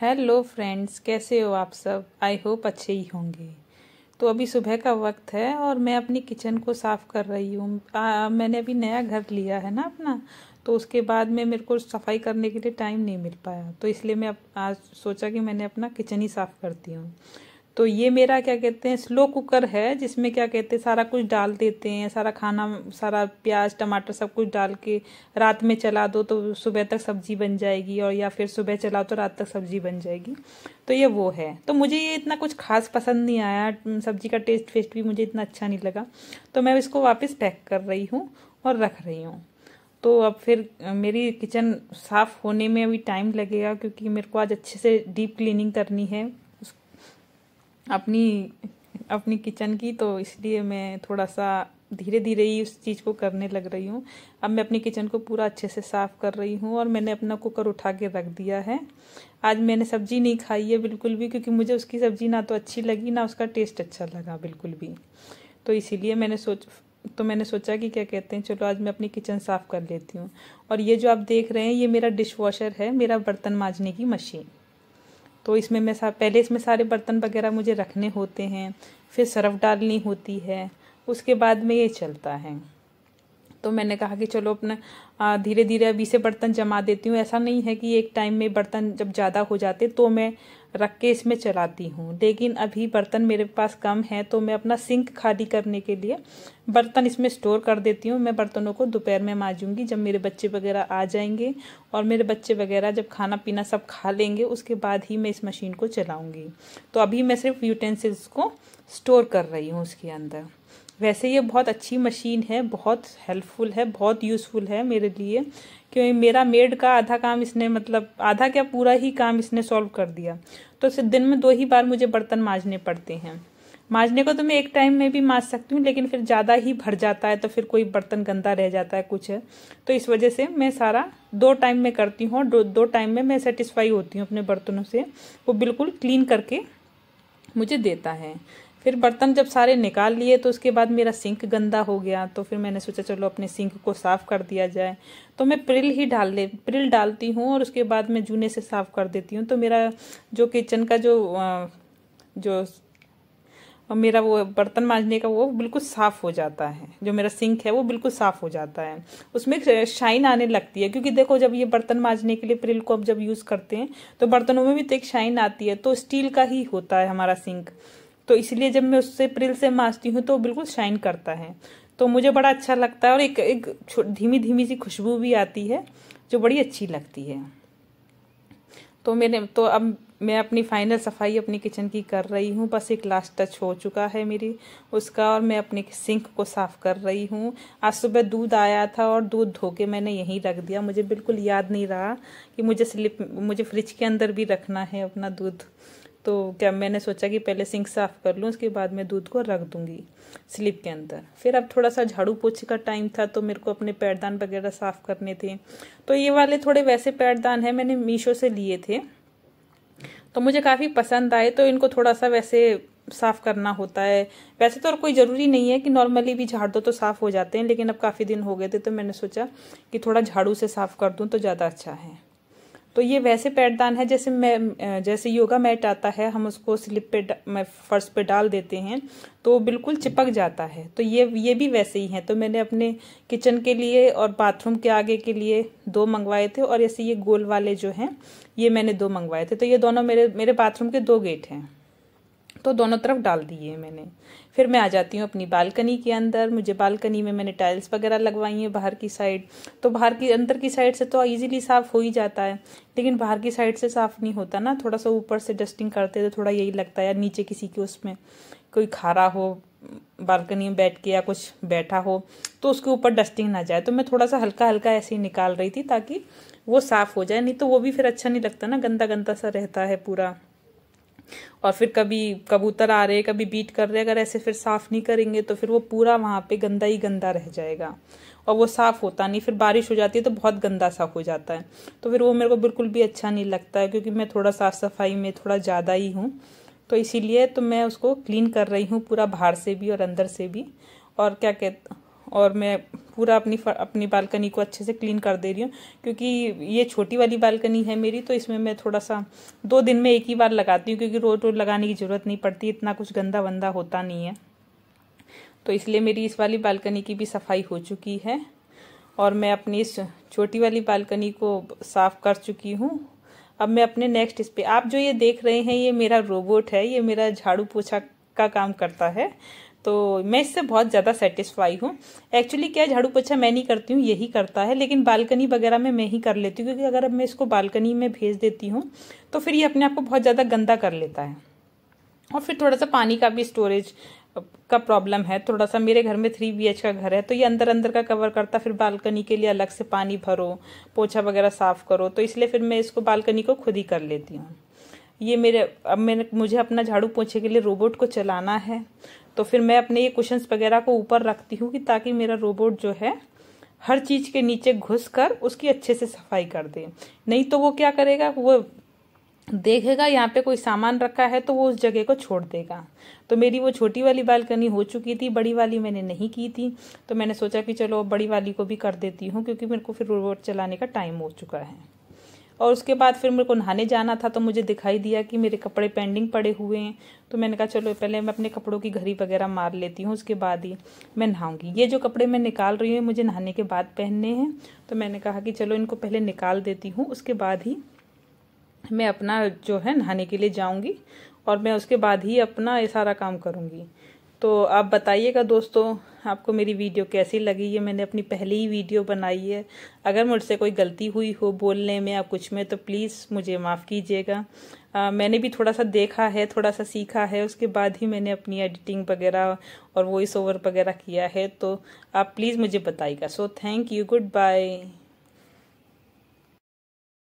Hello friends, कैसे हो आप सब। आई होप अच्छे ही होंगे। तो अभी सुबह का वक्त है और मैं अपनी किचन को साफ़ कर रही हूँ। मैंने अभी नया घर लिया है ना अपना, तो उसके बाद में मेरे को सफाई करने के लिए टाइम नहीं मिल पाया, तो इसलिए मैं आज सोचा कि मैंने अपना किचन ही साफ़ करती हूँ। तो ये मेरा क्या कहते हैं स्लो कुकर है, जिसमें क्या कहते हैं सारा कुछ डाल देते हैं, सारा खाना, सारा प्याज टमाटर सब कुछ डाल के रात में चला दो तो सुबह तक सब्जी बन जाएगी, और या फिर सुबह चलाओ तो रात तक सब्जी बन जाएगी। तो ये वो है। तो मुझे ये इतना कुछ खास पसंद नहीं आया, सब्जी का टेस्ट फेस्ट भी मुझे इतना अच्छा नहीं लगा, तो मैं इसको वापस पैक कर रही हूँ और रख रही हूँ। तो अब फिर मेरी किचन साफ़ होने में अभी टाइम लगेगा, क्योंकि मेरे को आज अच्छे से डीप क्लीनिंग करनी है अपनी अपनी किचन की, तो इसलिए मैं थोड़ा सा धीरे धीरे ही उस चीज़ को करने लग रही हूँ। अब मैं अपनी किचन को पूरा अच्छे से साफ़ कर रही हूँ और मैंने अपना कुकर उठा के रख दिया है। आज मैंने सब्ज़ी नहीं खाई है बिल्कुल भी, क्योंकि मुझे उसकी सब्ज़ी ना तो अच्छी लगी ना उसका टेस्ट अच्छा लगा बिल्कुल भी। तो इसीलिए मैंने सोचा कि क्या कहते हैं, चलो आज मैं अपनी किचन साफ़ कर लेती हूँ। और ये जो आप देख रहे हैं ये मेरा डिश वॉशर है, मेरा बर्तन मांजने की मशीन। तो इसमें मैं पहले इसमें सारे बर्तन वगैरह मुझे रखने होते हैं, फिर सरफ डालनी होती है, उसके बाद में ये चलता है। तो मैंने कहा कि चलो अपना धीरे धीरे अभी से बर्तन जमा देती हूँ। ऐसा नहीं है कि एक टाइम में बर्तन जब ज़्यादा हो जाते तो मैं रख के इसमें चलाती हूँ, लेकिन अभी बर्तन मेरे पास कम है, तो मैं अपना सिंक खाली करने के लिए बर्तन इसमें स्टोर कर देती हूँ। मैं बर्तनों को दोपहर में मांजूंगी जब मेरे बच्चे वगैरह आ जाएंगे, और मेरे बच्चे वगैरह जब खाना पीना सब खा लेंगे उसके बाद ही मैं इस मशीन को चलाऊँगी। तो अभी मैं सिर्फ यूटेंसिल्स को स्टोर कर रही हूँ उसके अंदर। वैसे ये बहुत अच्छी मशीन है, बहुत हेल्पफुल है, बहुत यूज़फुल है मेरे लिए, क्योंकि मेरा मेड का आधा काम इसने, मतलब आधा क्या पूरा ही काम इसने सॉल्व कर दिया। तो सिर्फ दिन में 2 ही बार मुझे बर्तन मांजने पड़ते हैं। मांजने को तो मैं एक टाइम में भी मांज सकती हूँ, लेकिन फिर ज़्यादा ही भर जाता है तो फिर कोई बर्तन गंदा रह जाता है कुछ है, तो इस वजह से मैं सारा 2 टाइम में करती हूँ। और 2 टाइम में मैं सेटिस्फाई होती हूँ अपने बर्तनों से, वो बिल्कुल क्लीन करके मुझे देता है। फिर बर्तन जब सारे निकाल लिए तो उसके बाद मेरा सिंक गंदा हो गया, तो फिर मैंने सोचा चलो अपने सिंक को साफ़ कर दिया जाए। तो मैं प्रिल डालती हूँ और उसके बाद मैं जूने से साफ़ कर देती हूँ। तो मेरा जो किचन का जो मेरा वो बर्तन मांजने का वो बिल्कुल साफ़ हो जाता है, जो मेरा सिंक है वो बिल्कुल साफ़ हो जाता है। उसमें शाइन आने लगती है, क्योंकि देखो जब ये बर्तन मांजने के लिए प्रिल को अब जब यूज़ करते हैं तो बर्तनों में भी तो एक शाइन आती है, तो स्टील का ही होता है हमारा सिंक, तो इसलिए जब मैं उससे प्रिल से मांजती हूँ तो बिल्कुल शाइन करता है। तो मुझे बड़ा अच्छा लगता है, और एक धीमी धीमी सी खुशबू भी आती है जो बड़ी अच्छी लगती है। तो अब मैं अपनी फाइनल सफाई अपनी किचन की कर रही हूँ, बस एक लास्ट टच हो चुका है मेरी उसका, और मैं अपने सिंक को साफ़ कर रही हूँ। आज सुबह दूध आया था और दूध धो के मैंने यहीं रख दिया, मुझे बिल्कुल याद नहीं रहा कि मुझे फ्रिज के अंदर भी रखना है अपना दूध। तो क्या मैंने सोचा कि पहले सिंक साफ़ कर लूँ, उसके बाद मैं दूध को रख दूँगी स्लिप के अंदर। फिर अब थोड़ा सा झाड़ू पोछे का टाइम था, तो मेरे को अपने पैरदान वगैरह साफ़ करने थे। तो ये वाले थोड़े वैसे पैरदान हैं, मैंने मीशो से लिए थे, तो मुझे काफ़ी पसंद आए। तो इनको थोड़ा सा वैसे साफ़ करना होता है। वैसे तो और कोई ज़रूरी नहीं है कि नॉर्मली भी झाड़ दो तो साफ़ हो जाते हैं, लेकिन अब काफ़ी दिन हो गए थे तो मैंने सोचा कि थोड़ा झाड़ू से साफ़ कर दूँ तो ज़्यादा अच्छा है। तो ये वैसे पैरदान है जैसे योगा मैट आता है, हम उसको स्लिप पे फर्श पे डाल देते हैं तो बिल्कुल चिपक जाता है, तो ये भी वैसे ही हैं। तो मैंने अपने किचन के लिए और बाथरूम के आगे के लिए 2 मंगवाए थे, और ऐसे ये गोल वाले जो हैं ये मैंने 2 मंगवाए थे। तो ये दोनों मेरे बाथरूम के 2 गेट हैं, तो दोनों तरफ डाल दिए मैंने। फिर मैं आ जाती हूँ अपनी बालकनी के अंदर। मुझे बालकनी में मैंने टाइल्स वगैरह लगवाई हैं बाहर की साइड, तो बाहर की अंदर की साइड से तो इजीली साफ़ हो ही जाता है, लेकिन बाहर की साइड से साफ़ नहीं होता ना, थोड़ा सा ऊपर से डस्टिंग करते तो थोड़ा यही लगता है यार नीचे किसी के उसमें कोई खा रहा हो बालकनी में बैठ के या कुछ बैठा हो तो उसके ऊपर डस्टिंग ना जाए। तो मैं थोड़ा सा हल्का हल्का ऐसे ही निकाल रही थी ताकि वो साफ़ हो जाए, नहीं तो वो भी फिर अच्छा नहीं लगता ना, गंदा गंदा सा रहता है पूरा। और फिर कभी कबूतर आ रहे कभी बीट कर रहे, अगर ऐसे फिर साफ़ नहीं करेंगे तो फिर वो पूरा वहाँ पे गंदा ही गंदा रह जाएगा, और वो साफ़ होता नहीं। फिर बारिश हो जाती है तो बहुत गंदा सा हो जाता है, तो फिर वो मेरे को बिल्कुल भी अच्छा नहीं लगता है, क्योंकि मैं थोड़ा साफ़ सफाई में थोड़ा ज़्यादा ही हूँ। तो इसीलिए तो मैं उसको क्लीन कर रही हूँ पूरा, बाहर से भी और अंदर से भी। और क्या कहते और मैं पूरा अपनी बालकनी को अच्छे से क्लीन कर दे रही हूँ, क्योंकि ये छोटी वाली बालकनी है मेरी, तो इसमें मैं थोड़ा सा 2 दिन में एक ही बार लगाती हूँ, क्योंकि रोज रोज लगाने की ज़रूरत नहीं पड़ती, इतना कुछ गंदा वंदा होता नहीं है। तो इसलिए मेरी इस वाली बालकनी की भी सफाई हो चुकी है और मैं अपनी इस छोटी वाली बालकनी को साफ कर चुकी हूँ। अब मैं अपने नेक्स्ट इस पे, आप जो ये देख रहे हैं ये मेरा रोबोट है, ये मेरा झाड़ू पोछा का काम करता है, तो मैं इससे बहुत ज़्यादा सेटिस्फाई हूँ। एक्चुअली क्या, झाड़ू पोछा मैं नहीं करती हूँ, यही करता है, लेकिन बालकनी वगैरह में मैं ही कर लेती हूँ, क्योंकि अगर अब मैं इसको बालकनी में भेज देती हूँ तो फिर ये अपने आप को बहुत ज़्यादा गंदा कर लेता है। और फिर थोड़ा सा पानी का भी स्टोरेज का प्रॉब्लम है, थोड़ा सा मेरे घर में 3 BH का घर है, तो ये अंदर अंदर का कवर करता, फिर बालकनी के लिए अलग से पानी भरो, पोछा वगैरह साफ करो, तो इसलिए फिर मैं इसको बालकनी को खुद ही कर लेती हूँ। ये मुझे अपना झाड़ू पोछे के लिए रोबोट को चलाना है, तो फिर मैं अपने ये कुशन्स वगैरह को ऊपर रखती हूँ कि ताकि मेरा रोबोट जो है हर चीज के नीचे घुस कर उसकी अच्छे से सफाई कर दे। नहीं तो वो क्या करेगा, वो देखेगा यहाँ पे कोई सामान रखा है तो वो उस जगह को छोड़ देगा। तो मेरी वो छोटी वाली बालकनी हो चुकी थी, बड़ी वाली मैंने नहीं की थी, तो मैंने सोचा कि चलो बड़ी वाली को भी कर देती हूँ, क्योंकि मेरे को फिर रोबोट चलाने का टाइम हो चुका है। और उसके बाद फिर मेरे को नहाने जाना था, तो मुझे दिखाई दिया कि मेरे कपड़े पेंडिंग पड़े हुए हैं, तो मैंने कहा चलो पहले मैं अपने कपड़ों की घड़ी वगैरह मार लेती हूँ, उसके बाद ही मैं नहाऊंगी। ये जो कपड़े मैं निकाल रही हूँ मुझे नहाने के बाद पहनने हैं, तो मैंने कहा कि चलो इनको पहले निकाल देती हूँ, उसके बाद ही मैं अपना जो है नहाने के लिए जाऊंगी और मैं उसके बाद ही अपना ये सारा काम करूंगी। तो आप बताइएगा दोस्तों, आपको मेरी वीडियो कैसी लगी। ये मैंने अपनी पहली ही वीडियो बनाई है, अगर मुझसे कोई गलती हुई हो बोलने में या कुछ में तो प्लीज़ मुझे माफ़ कीजिएगा। मैंने भी थोड़ा सा देखा है, थोड़ा सा सीखा है, उसके बाद ही मैंने अपनी एडिटिंग वगैरह और वॉइस ओवर वगैरह किया है, तो आप प्लीज़ मुझे बताइएगा। So thank you, good bye.